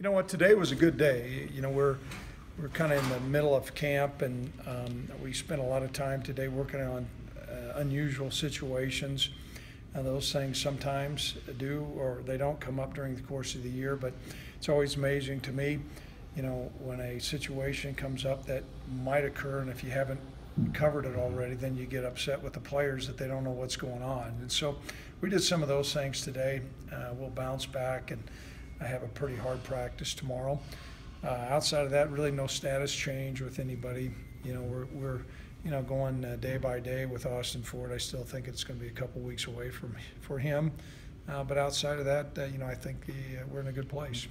You know what? Today was a good day. You know, we're kind of in the middle of camp, and we spent a lot of time today working on unusual situations. Those things sometimes do or they don't come up during the course of the year, but it's always amazing to me, you know, when a situation comes up that might occur, and if you haven't covered it already, then you get upset with the players that they don't know what's going on. And so we did some of those things today. We'll bounce back, and I have a pretty hard practice tomorrow. Outside of that, really no status change with anybody. You know, we're you know, going day by day with Austin Ford. I still think it's going to be a couple weeks away for him. But outside of that, you know, I think we're in a good place.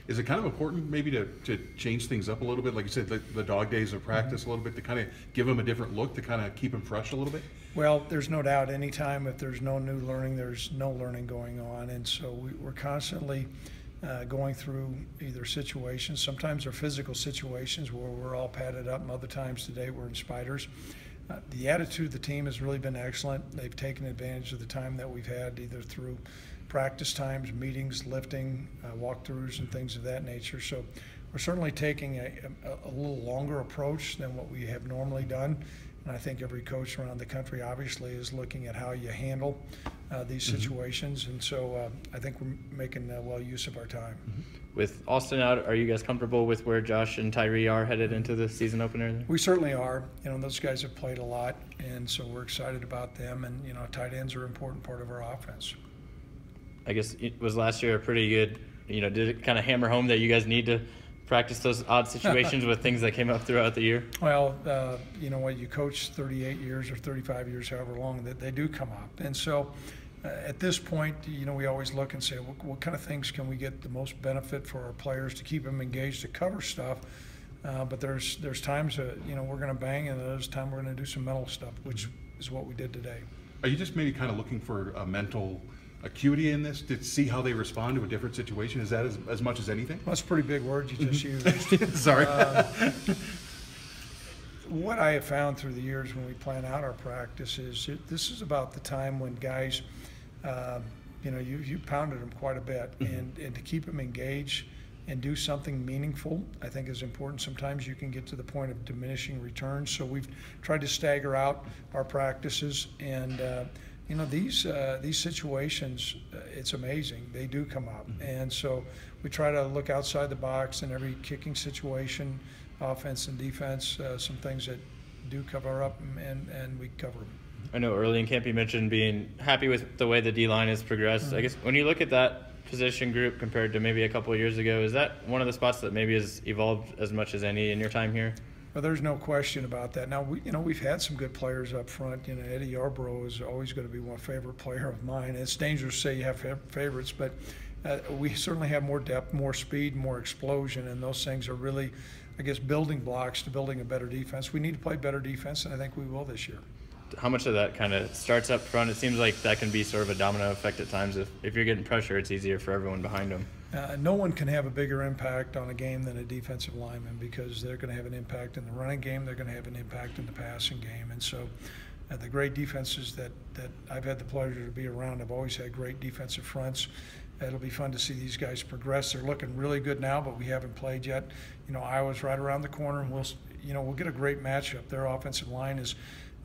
Is it kind of important maybe to change things up a little bit? Like you said, the dog days of practice a little bit, to kind of give them a different look, to kind of keep them fresh a little bit? Well, there's no doubt anytime if there's no new learning, there's no learning going on. And so we're constantly going through either situations, sometimes they're physical situations where we're all padded up, and other times today we're in spiders. The attitude of the team has really been excellent. They've taken advantage of the time that we've had, either through practice times, meetings, lifting, walkthroughs, and things of that nature. So we're certainly taking a little longer approach than what we have normally done. And I think every coach around the country obviously is looking at how you handle these situations. And so I think we're making well use of our time. With Austin out, are you guys comfortable with where Josh and Tyree are headed into the season opener? We certainly are. You know, those guys have played a lot, and so we're excited about them. And, you know, tight ends are an important part of our offense. I guess it was last year a pretty good, you know, did it kind of hammer home that you guys need to practice those odd situations with things that came up throughout the year? Well, you know what, you coach 38 years or 35 years, however long, that they do come up. And so at this point, you know, we always look and say, what kind of things can we get the most benefit for our players to keep them engaged, to cover stuff. But there's times that, you know, we're going to bang, and there's times we're going to do some mental stuff, which is what we did today. Are you just maybe kind of looking for a mental acuity in this to see how they respond to a different situation? Is that as much as anything? Well, that's a pretty big word you just used. Sorry. What I have found through the years when we plan out our practice is this is about the time when guys, you know, you pounded them quite a bit, and to keep them engaged and do something meaningful, I think is important. Sometimes you can get to the point of diminishing returns, so we've tried to stagger out our practices, and you know, these situations, it's amazing. They do come up. And so we try to look outside the box in every kicking situation, offense and defense, some things that do cover up, and we cover them. I know early in camp you mentioned being happy with the way the D-line has progressed. I guess when you look at that position group compared to maybe a couple of years ago, is that one of the spots that maybe has evolved as much as any in your time here? Well, there's no question about that. Now, you know, we've had some good players up front. You know, Eddie Yarborough is always going to be one favorite player of mine. It's dangerous to say you have favorites, but we certainly have more depth, more speed, more explosion, and those things are really, I guess, building blocks to building a better defense. We need to play better defense, and I think we will this year. How much of that kind of starts up front? It seems like that can be sort of a domino effect at times. If you're getting pressure, it's easier for everyone behind them. No one can have a bigger impact on a game than a defensive lineman, because they're going to have an impact in the running game, they're going to have an impact in the passing game. And so the great defenses that I've had the pleasure to be around have always had great defensive fronts. It'll be fun to see these guys progress. They're looking really good now, but we haven't played yet. You know, Iowa's right around the corner, and we'll get a great matchup. Their offensive line is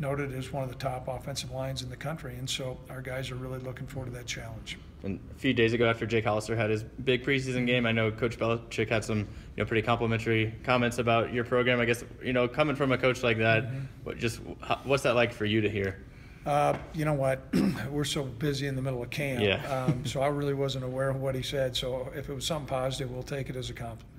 noted as one of the top offensive lines in the country, and so our guys are really looking forward to that challenge. And a few days ago, after Jake Hollister had his big preseason game, I know Coach Belichick had some, you know, pretty complimentary comments about your program. I guess, you know, coming from a coach like that, what's that like for you to hear? You know what? We're so busy in the middle of camp, yeah. So I really wasn't aware of what he said. So if it was something positive, we'll take it as a compliment.